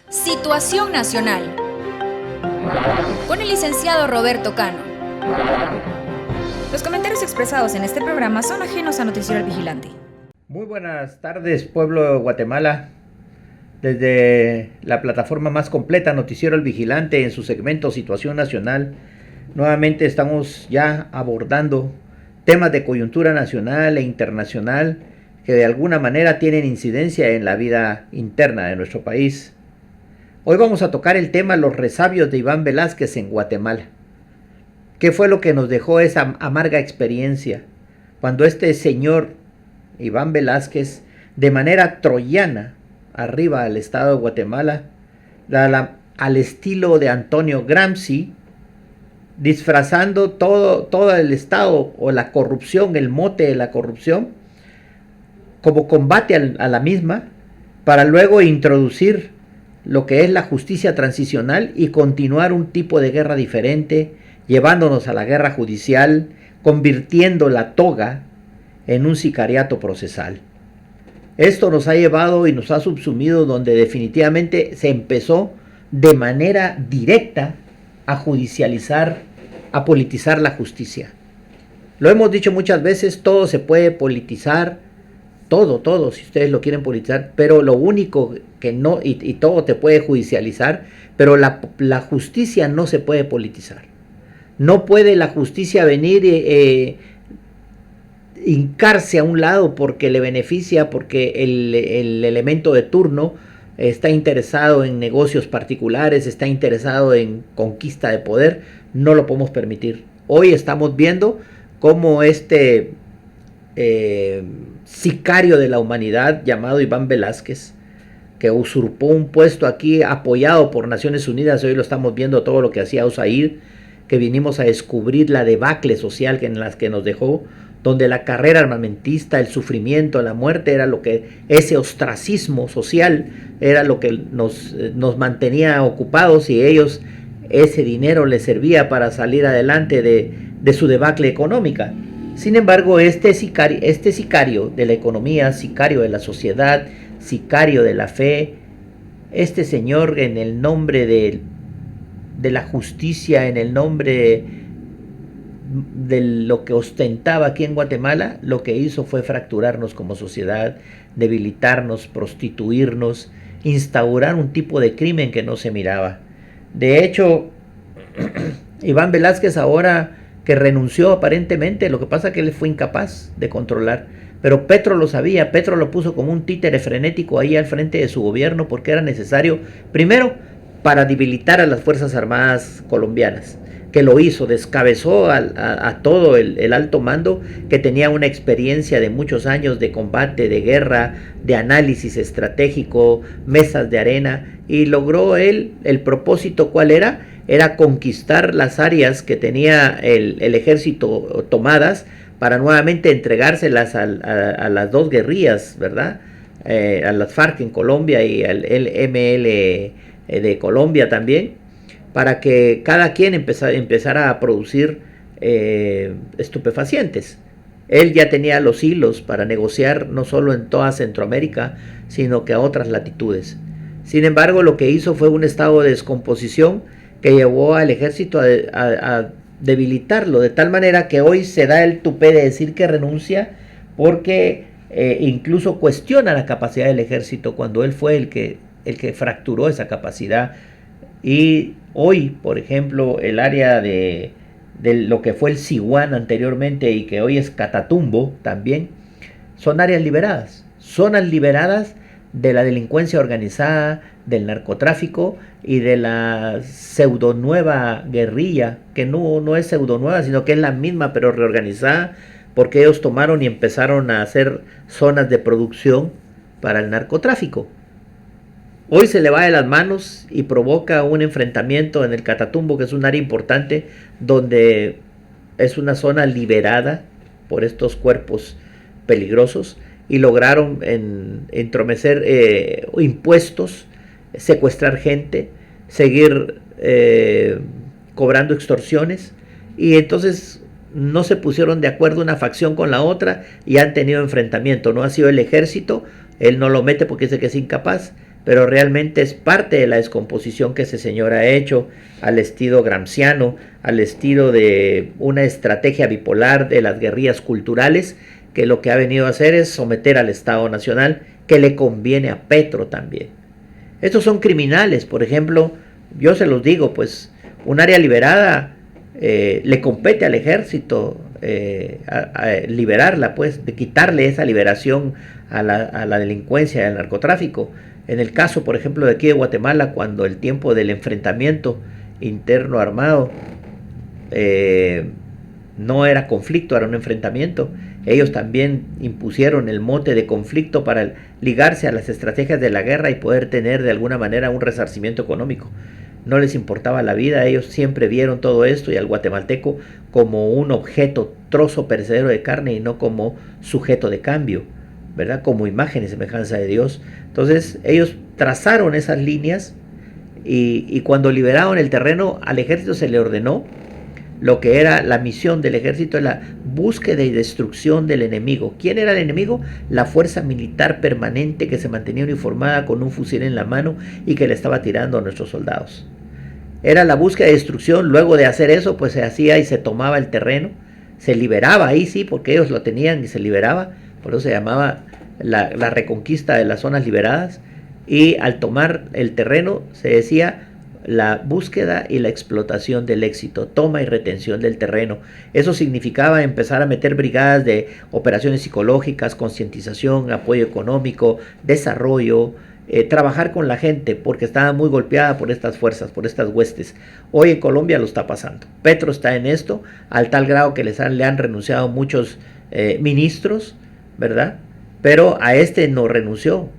Situación Nacional, con el licenciado Roberto Cano. Los comentarios expresados en este programa son ajenos a Noticiero El Vigilante. Muy buenas tardes, pueblo de Guatemala. Desde la plataforma más completa, Noticiero El Vigilante, en su segmento Situación Nacional, nuevamente estamos ya abordando temas de coyuntura nacional e internacional que de alguna manera tienen incidencia en la vida interna de nuestro país. Hoy vamos a tocar el tema Los resabios de Iván Velázquez en Guatemala. ¿Qué fue lo que nos dejó esa amarga experiencia cuando este señor Iván Velázquez, de manera troyana, arriba al estado de Guatemala, al estilo de Antonio Gramsci, disfrazando todo el estado o la corrupción, el mote de la corrupción, como combate a la misma, para luego introducir lo que es la justicia transicional y continuar un tipo de guerra diferente, llevándonos a la guerra judicial, convirtiendo la toga en un sicariato procesal. Esto nos ha llevado y nos ha subsumido donde definitivamente se empezó de manera directa a judicializar, a politizar la justicia. Lo hemos dicho muchas veces, todo se puede politizar, todo, si ustedes lo quieren politizar, pero lo único que no, y todo te puede judicializar, pero la justicia no se puede politizar. No puede la justicia venir hincarse a un lado porque le beneficia, porque el elemento de turno está interesado en negocios particulares, está interesado en conquista de poder. No lo podemos permitir. Hoy estamos viendo cómo este sicario de la humanidad llamado Iván Velázquez, que usurpó un puesto aquí apoyado por Naciones Unidas, hoy lo estamos viendo todo lo que hacía USAID, que vinimos a descubrir la debacle social en las que nos dejó, donde la carrera armamentista, el sufrimiento, la muerte era lo que, ese ostracismo social era lo que nos mantenía ocupados, y ellos, ese dinero les servía para salir adelante de su debacle económica. Sin embargo, este sicario de la economía, sicario de la sociedad, sicario de la fe, este señor, en el nombre de la justicia, en el nombre de lo que ostentaba aquí en Guatemala, lo que hizo fue fracturarnos como sociedad, debilitarnos, prostituirnos, instaurar un tipo de crimen que no se miraba. De hecho, Iván Velázquez, ahora que renunció aparentemente, lo que pasa es que él fue incapaz de controlar, pero Petro lo sabía. Petro lo puso como un títere frenético ahí al frente de su gobierno, porque era necesario, primero, para debilitar a las Fuerzas Armadas colombianas, que lo hizo, descabezó a todo el alto mando, que tenía una experiencia de muchos años de combate, de guerra, de análisis estratégico, mesas de arena, y logró él, el propósito, ¿cuál era? Era conquistar las áreas que tenía el ejército tomadas, para nuevamente entregárselas a las dos guerrillas, ¿verdad? A las FARC en Colombia y al ML de Colombia también, para que cada quien empezara a producir estupefacientes. Él ya tenía los hilos para negociar no solo en toda Centroamérica, sino que a otras latitudes. Sin embargo, lo que hizo fue un estado de descomposición que llevó al ejército a debilitarlo, de tal manera que hoy se da el tupé de decir que renuncia, porque incluso cuestiona la capacidad del ejército, cuando él fue el que fracturó esa capacidad. Y hoy, por ejemplo, el área de lo que fue el Siguán anteriormente y que hoy es Catatumbo también, son áreas liberadas, zonas liberadas de la delincuencia organizada, del narcotráfico y de la pseudonueva guerrilla, que no es pseudonueva, sino que es la misma pero reorganizada, porque ellos tomaron y empezaron a hacer zonas de producción para el narcotráfico. Hoy se le va de las manos y provoca un enfrentamiento en el Catatumbo, que es un área importante, donde es una zona liberada por estos cuerpos peligrosos, y lograron entrometer impuestos, secuestrar gente, seguir cobrando extorsiones, y entonces no se pusieron de acuerdo una facción con la otra y han tenido enfrentamiento. No ha sido el ejército, él no lo mete porque dice que es incapaz, pero realmente es parte de la descomposición que ese señor ha hecho al estilo gramsciano, al estilo de una estrategia bipolar de las guerrillas culturales, que lo que ha venido a hacer es someter al Estado Nacional, que le conviene a Petro también. Estos son criminales, por ejemplo, yo se los digo, pues un área liberada le compete al ejército liberarla, pues, de quitarle esa liberación a la delincuencia y al narcotráfico. En el caso, por ejemplo, de aquí de Guatemala, cuando el tiempo del enfrentamiento interno armado no era conflicto, era un enfrentamiento, ellos también impusieron el mote de conflicto para ligarse a las estrategias de la guerra y poder tener de alguna manera un resarcimiento económico. No les importaba la vida, ellos siempre vieron todo esto y al guatemalteco como un objeto, trozo perecedero de carne y no como sujeto de cambio, ¿verdad? Como imagen y semejanza de Dios. Entonces ellos trazaron esas líneas y cuando liberaron el terreno al ejército se le ordenó lo que era la misión del ejército, la búsqueda y destrucción del enemigo. ¿Quién era el enemigo? La fuerza militar permanente que se mantenía uniformada con un fusil en la mano y que le estaba tirando a nuestros soldados. Era la búsqueda y destrucción. Luego de hacer eso, pues se hacía y se tomaba el terreno, se liberaba ahí, sí, porque ellos lo tenían y se liberaba, por eso se llamaba la reconquista de las zonas liberadas. Y al tomar el terreno se decía la búsqueda y la explotación del éxito, toma y retención del terreno. Eso significaba empezar a meter brigadas de operaciones psicológicas, concientización, apoyo económico, desarrollo, trabajar con la gente porque estaba muy golpeada por estas fuerzas, por estas huestes. Hoy en Colombia lo está pasando. Petro está en esto, al tal grado que le han renunciado muchos ministros, ¿verdad? Pero a este no renunció,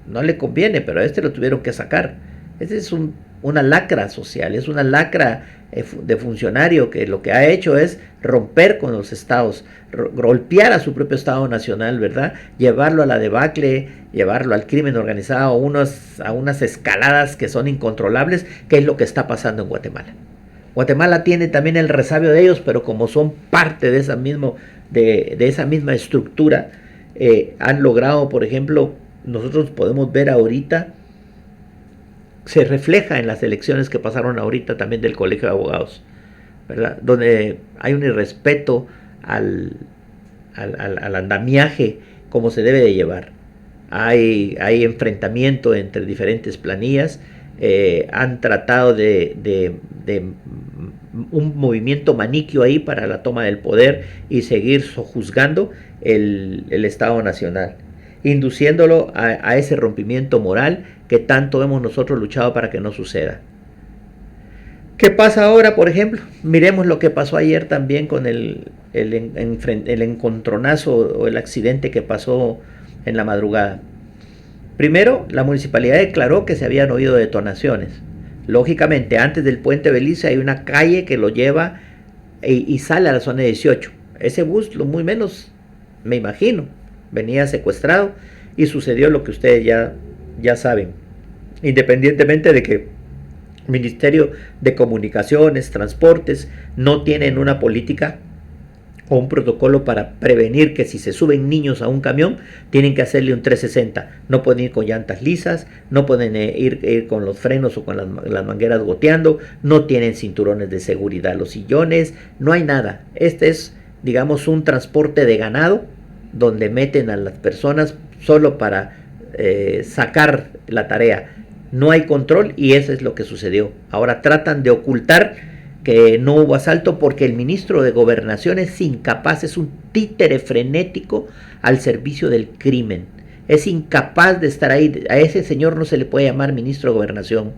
no le conviene, pero a este lo tuvieron que sacar. Este es una lacra social, es una lacra de funcionario que lo que ha hecho es romper con los estados, golpear a su propio Estado Nacional, ¿verdad? Llevarlo a la debacle, llevarlo al crimen organizado, a unas escaladas que son incontrolables, que es lo que está pasando en Guatemala. Guatemala tiene también el resabio de ellos, pero como son parte de esa misma estructura, han logrado, por ejemplo, nosotros podemos ver ahorita, se refleja en las elecciones que pasaron ahorita también del Colegio de Abogados, ¿verdad? Donde hay un irrespeto al andamiaje como se debe de llevar. Hay enfrentamiento entre diferentes planillas, han tratado de un movimiento maniquio ahí para la toma del poder y seguir sojuzgando el Estado Nacional, induciéndolo a ese rompimiento moral que tanto hemos nosotros luchado para que no suceda. ¿Qué pasa ahora, por ejemplo? Miremos lo que pasó ayer también con el encontronazo o el accidente que pasó en la madrugada. Primero, la municipalidad declaró que se habían oído detonaciones. Lógicamente, antes del puente Belice hay una calle que lo lleva y sale a la zona 18. Ese bus, lo muy menos, me imagino, venía secuestrado y sucedió lo que ustedes ya saben. Independientemente de que el Ministerio de Comunicaciones, Transportes no tienen una política o un protocolo para prevenir que si se suben niños a un camión, tienen que hacerle un 360. No pueden ir con llantas lisas, no pueden ir con los frenos o con las mangueras goteando, no tienen cinturones de seguridad los sillones, no hay nada. Este es, digamos, un transporte de ganado donde meten a las personas solo para sacar la tarea. No hay control y eso es lo que sucedió. Ahora tratan de ocultar que no hubo asalto porque el ministro de Gobernación es incapaz, es un títere frenético al servicio del crimen. Es incapaz de estar ahí. A ese señor no se le puede llamar ministro de Gobernación,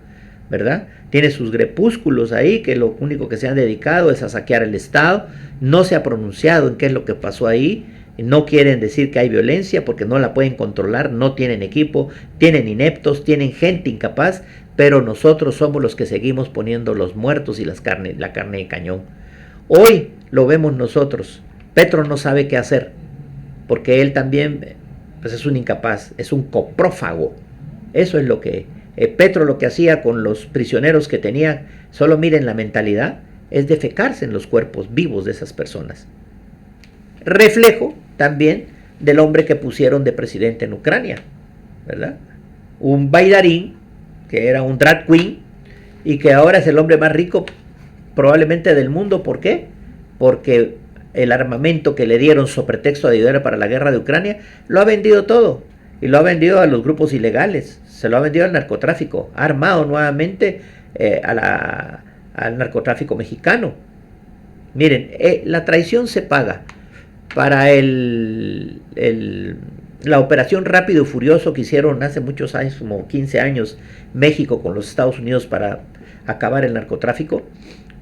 ¿verdad? Tiene sus grepúsculos ahí que lo único que se han dedicado es a saquear el Estado. No se ha pronunciado en qué es lo que pasó ahí. No quieren decir que hay violencia porque no la pueden controlar, no tienen equipo, tienen ineptos, tienen gente incapaz, pero nosotros somos los que seguimos poniendo los muertos y la carne de cañón. Hoy lo vemos nosotros. Petro no sabe qué hacer porque él también pues es un incapaz, es un coprófago. Eso es lo que Petro lo que hacía con los prisioneros que tenía. Solo miren la mentalidad, es defecarse en los cuerpos vivos de esas personas. Reflejo también del hombre que pusieron de presidente en Ucrania, ¿verdad? un bailarín, que era un drag queen, y que ahora es el hombre más rico probablemente del mundo. ¿Por qué? Porque el armamento que le dieron sobre pretexto de ayudar para la guerra de Ucrania, lo ha vendido todo, y lo ha vendido a los grupos ilegales, se lo ha vendido al narcotráfico, ha armado nuevamente al narcotráfico mexicano. Miren, la traición se paga. Para la operación Rápido y Furioso que hicieron hace muchos años, como 15 años, México con los Estados Unidos para acabar el narcotráfico,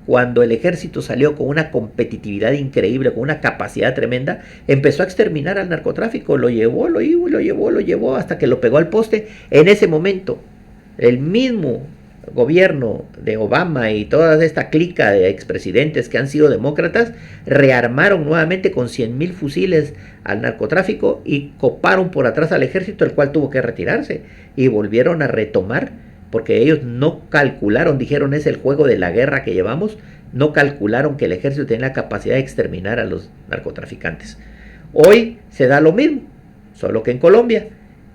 cuando el ejército salió con una competitividad increíble, con una capacidad tremenda, empezó a exterminar al narcotráfico, lo llevó hasta que lo pegó al poste. En ese momento, el mismo gobierno de Obama y toda esta clica de expresidentes que han sido demócratas rearmaron nuevamente con 100,000 fusiles al narcotráfico y coparon por atrás al ejército, el cual tuvo que retirarse, y volvieron a retomar, porque ellos no calcularon, dijeron es el juego de la guerra que llevamos, no calcularon que el ejército tenía la capacidad de exterminar a los narcotraficantes. Hoy se da lo mismo, solo que en Colombia.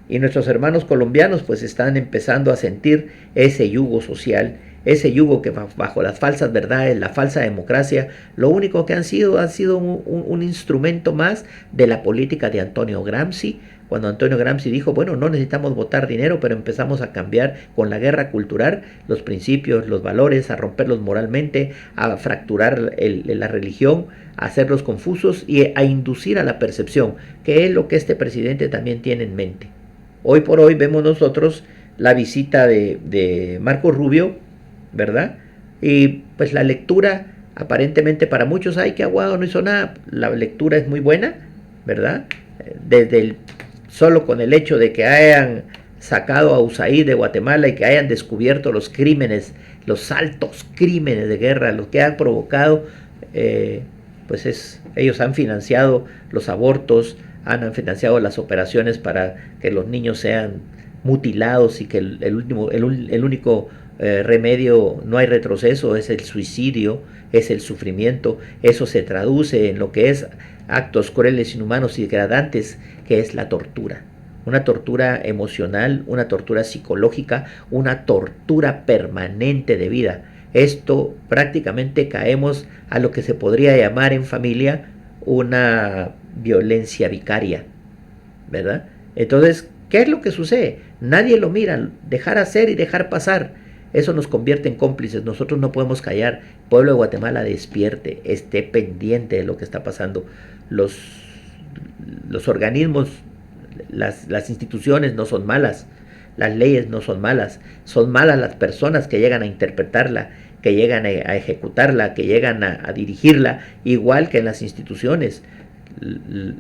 Y nuestros hermanos colombianos pues están empezando a sentir ese yugo social, ese yugo que bajo las falsas verdades, la falsa democracia, lo único que han sido un instrumento más de la política de Antonio Gramsci, cuando Antonio Gramsci dijo, bueno, no necesitamos botar dinero, pero empezamos a cambiar con la guerra cultural los principios, los valores, a romperlos moralmente, a fracturar la religión, a hacerlos confusos y a inducir a la percepción, que es lo que este presidente también tiene en mente. Hoy por hoy vemos nosotros la visita de Marco Rubio, ¿verdad? Y pues la lectura, aparentemente para muchos, ay, que Aguado no hizo nada, la lectura es muy buena, ¿verdad? Solo con el hecho de que hayan sacado a USAID de Guatemala y que hayan descubierto los crímenes, los altos crímenes de guerra, los que han provocado, ellos han financiado los abortos, han financiado las operaciones para que los niños sean mutilados y que el único remedio, no hay retroceso, es el suicidio, es el sufrimiento. Eso se traduce en lo que es actos crueles, inhumanos y degradantes, que es la tortura. Una tortura emocional, una tortura psicológica, una tortura permanente de vida. Esto prácticamente caemos a lo que se podría llamar en familia una violencia vicaria, ¿verdad? Entonces, ¿qué es lo que sucede? Nadie lo mira, dejar hacer y dejar pasar, eso nos convierte en cómplices. Nosotros no podemos callar. Pueblo de Guatemala, despierte, esté pendiente de lo que está pasando. Los organismos, las instituciones no son malas, las leyes no son malas las personas que llegan a interpretarla, que llegan a ejecutarla, que llegan a dirigirla, igual que en las instituciones.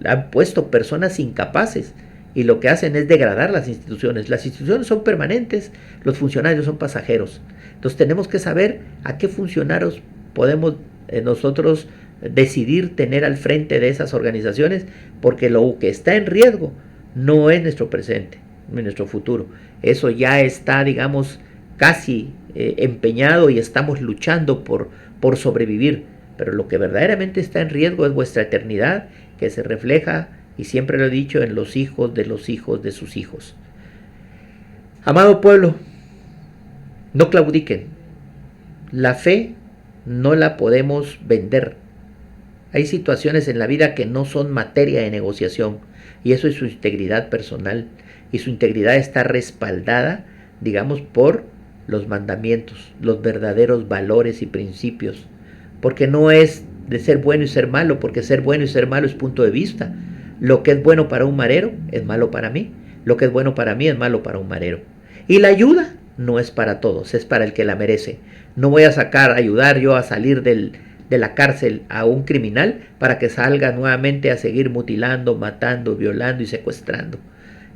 Han puesto personas incapaces y lo que hacen es degradar las instituciones. Las instituciones son permanentes, los funcionarios son pasajeros. Entonces tenemos que saber a qué funcionarios podemos nosotros decidir tener al frente de esas organizaciones, porque lo que está en riesgo no es nuestro presente, no es nuestro futuro. Eso ya está, digamos, casi empeñado y estamos luchando por sobrevivir. Pero lo que verdaderamente está en riesgo es vuestra eternidad, que se refleja, y siempre lo he dicho, en los hijos de sus hijos. Amado pueblo, no claudiquen. La fe no la podemos vender. Hay situaciones en la vida que no son materia de negociación, y eso es su integridad personal, y su integridad está respaldada, digamos, por los mandamientos, los verdaderos valores y principios, porque no es de ser bueno y ser malo, porque ser bueno y ser malo es punto de vista. Lo que es bueno para un marero es malo para mí, lo que es bueno para mí es malo para un marero. Y la ayuda no es para todos, es para el que la merece. No voy a ayudar yo a salir de la cárcel a un criminal para que salga nuevamente a seguir mutilando, matando, violando y secuestrando.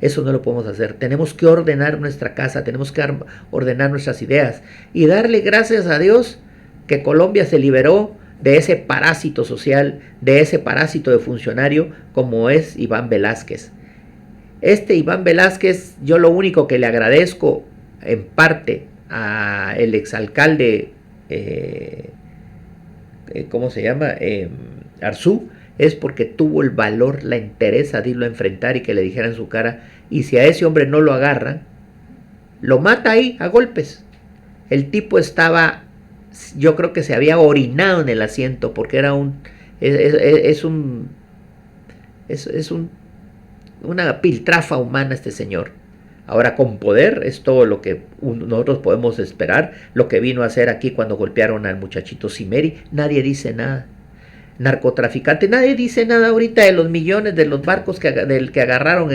Eso no lo podemos hacer. Tenemos que ordenar nuestra casa, tenemos que ordenar nuestras ideas y darle gracias a Dios que Colombia se liberó de ese parásito social, de ese parásito de funcionario como es Iván Velásquez. Este Iván Velásquez, yo lo único que le agradezco en parte a el exalcalde, ¿cómo se llama? Arzú, es porque tuvo el valor, la entereza de irlo a enfrentar y que le dijera en su cara, y si a ese hombre no lo agarran, Lo mata ahí a golpes. El tipo estaba, yo creo que se había orinado en el asiento porque era una piltrafa humana este señor. Ahora con poder es todo lo que nosotros podemos esperar, lo que vino a hacer aquí cuando golpearon al muchachito Cimeri. Nadie dice nada. Narcotraficante, nadie dice nada ahorita de los millones de los barcos que agarraron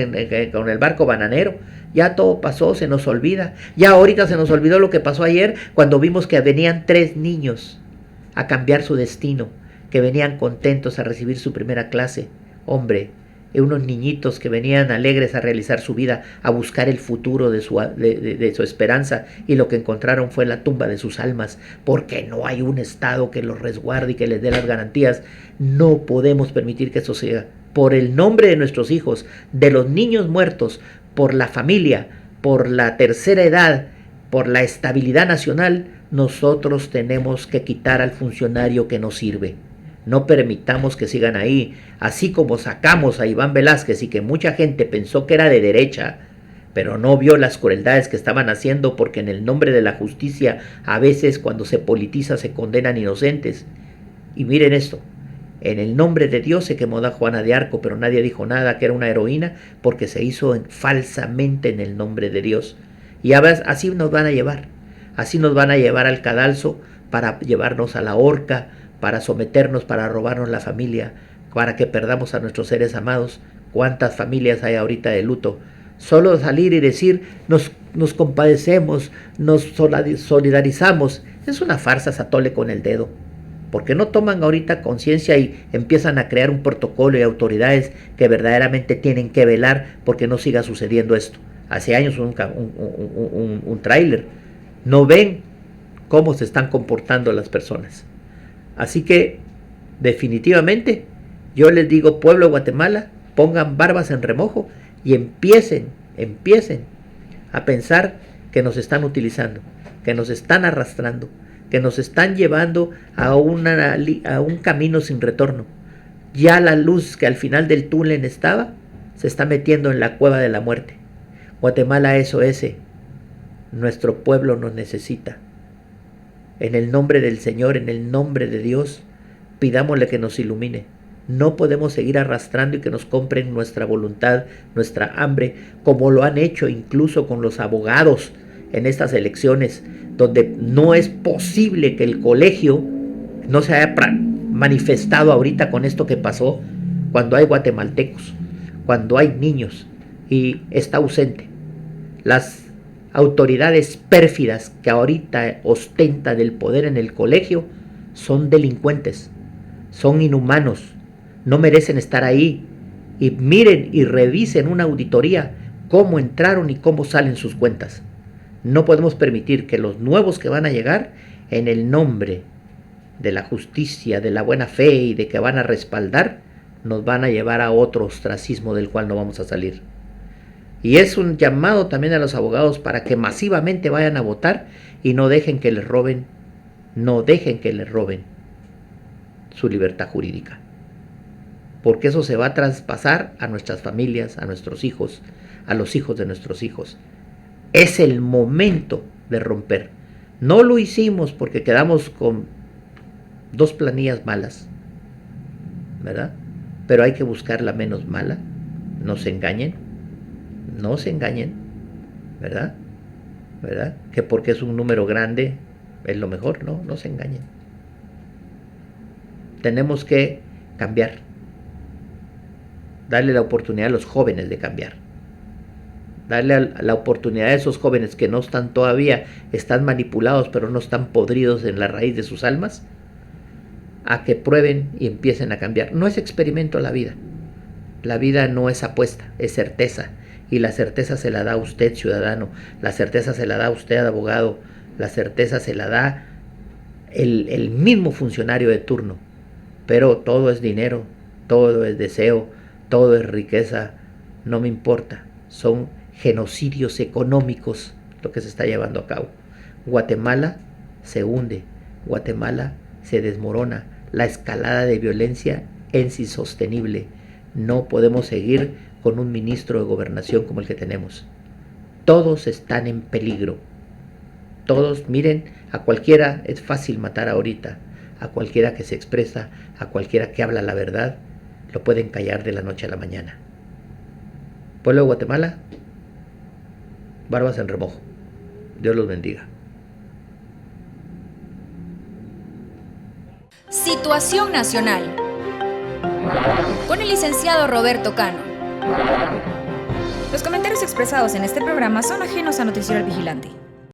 con el barco bananero. Ya todo pasó, se nos olvida. Ya ahorita se nos olvidó lo que pasó ayer cuando vimos que venían 3 niños a cambiar su destino, que venían contentos a recibir su primera clase. Hombre, unos niñitos que venían alegres a realizar su vida, a buscar el futuro de su esperanza, y lo que encontraron fue la tumba de sus almas, porque no hay un Estado que los resguarde y que les dé las garantías. No podemos permitir que eso sea. Por el nombre de nuestros hijos, de los niños muertos, por la familia, por la tercera edad, por la estabilidad nacional, nosotros tenemos que quitar al funcionario que nos sirve. No permitamos que sigan ahí. Así como sacamos a Iván Velásquez y que mucha gente pensó que era de derecha, pero no vio las crueldades que estaban haciendo, porque en el nombre de la justicia a veces cuando se politiza se condenan inocentes. Y miren esto, en el nombre de Dios se quemó a Juana de Arco, pero nadie dijo nada, que era una heroína, porque se hizo falsamente en el nombre de Dios. Y así nos van a llevar, así nos van a llevar al cadalso, para llevarnos a la horca, para someternos, para robarnos la familia, para que perdamos a nuestros seres amados. ¿Cuántas familias hay ahorita de luto? Solo salir y decir nos compadecemos, nos solidarizamos, es una farsa, satole con el dedo. Porque no toman ahorita conciencia y empiezan a crear un protocolo y autoridades que verdaderamente tienen que velar porque no siga sucediendo esto. Hace años un tráiler. No ven cómo se están comportando las personas. Así que definitivamente yo les digo, pueblo de Guatemala, pongan barbas en remojo y empiecen a pensar que nos están utilizando, que nos están arrastrando, que nos están llevando a un camino sin retorno. Ya la luz que al final del túnel estaba, se está metiendo en la cueva de la muerte. Guatemala SOS, nuestro pueblo nos necesita. En el nombre del Señor, en el nombre de Dios, pidámosle que nos ilumine. No podemos seguir arrastrando y que nos compren nuestra voluntad, nuestra hambre, como lo han hecho incluso con los abogados en estas elecciones, donde no es posible que el colegio no se haya manifestado ahorita con esto que pasó, cuando hay guatemaltecos, cuando hay niños, y está ausente. Las autoridades pérfidas que ahorita ostentan el poder en el colegio son delincuentes, son inhumanos, no merecen estar ahí. Y miren y revisen una auditoría cómo entraron y cómo salen sus cuentas. No podemos permitir que los nuevos que van a llegar, en el nombre de la justicia, de la buena fe y de que van a respaldar, nos van a llevar a otro ostracismo del cual no vamos a salir. Y es un llamado también a los abogados para que masivamente vayan a votar y no dejen que les roben, su libertad jurídica. Porque eso se va a traspasar a nuestras familias, a nuestros hijos, a los hijos de nuestros hijos. Es el momento de romper. No lo hicimos porque quedamos con 2 planillas malas, ¿verdad? Pero hay que buscar la menos mala. No se engañen, ¿verdad? Que porque es un número grande es lo mejor, no se engañen. Tenemos que cambiar, darle la oportunidad a los jóvenes de cambiar, darle la oportunidad a esos jóvenes que no están todavía, están manipulados pero no están podridos en la raíz de sus almas, a que prueben y empiecen a cambiar. No es experimento la vida no es apuesta, es certeza. Y la certeza se la da a usted, ciudadano, la certeza se la da a usted, abogado, la certeza se la da el mismo funcionario de turno. Pero todo es dinero, todo es deseo, todo es riqueza, no me importa. Son genocidios económicos lo que se está llevando a cabo. Guatemala se hunde, Guatemala se desmorona, la escalada de violencia es insostenible. No podemos seguir con un ministro de gobernación como el que tenemos. Todos están en peligro. Todos, miren, a cualquiera es fácil matar ahorita. A cualquiera que se expresa, a cualquiera que habla la verdad, lo pueden callar de la noche a la mañana. Pueblo de Guatemala, barbas en remojo. Dios los bendiga. Situación nacional. Con el licenciado Roberto Cano. Los comentarios expresados en este programa son ajenos a Noticiero El Vigilante.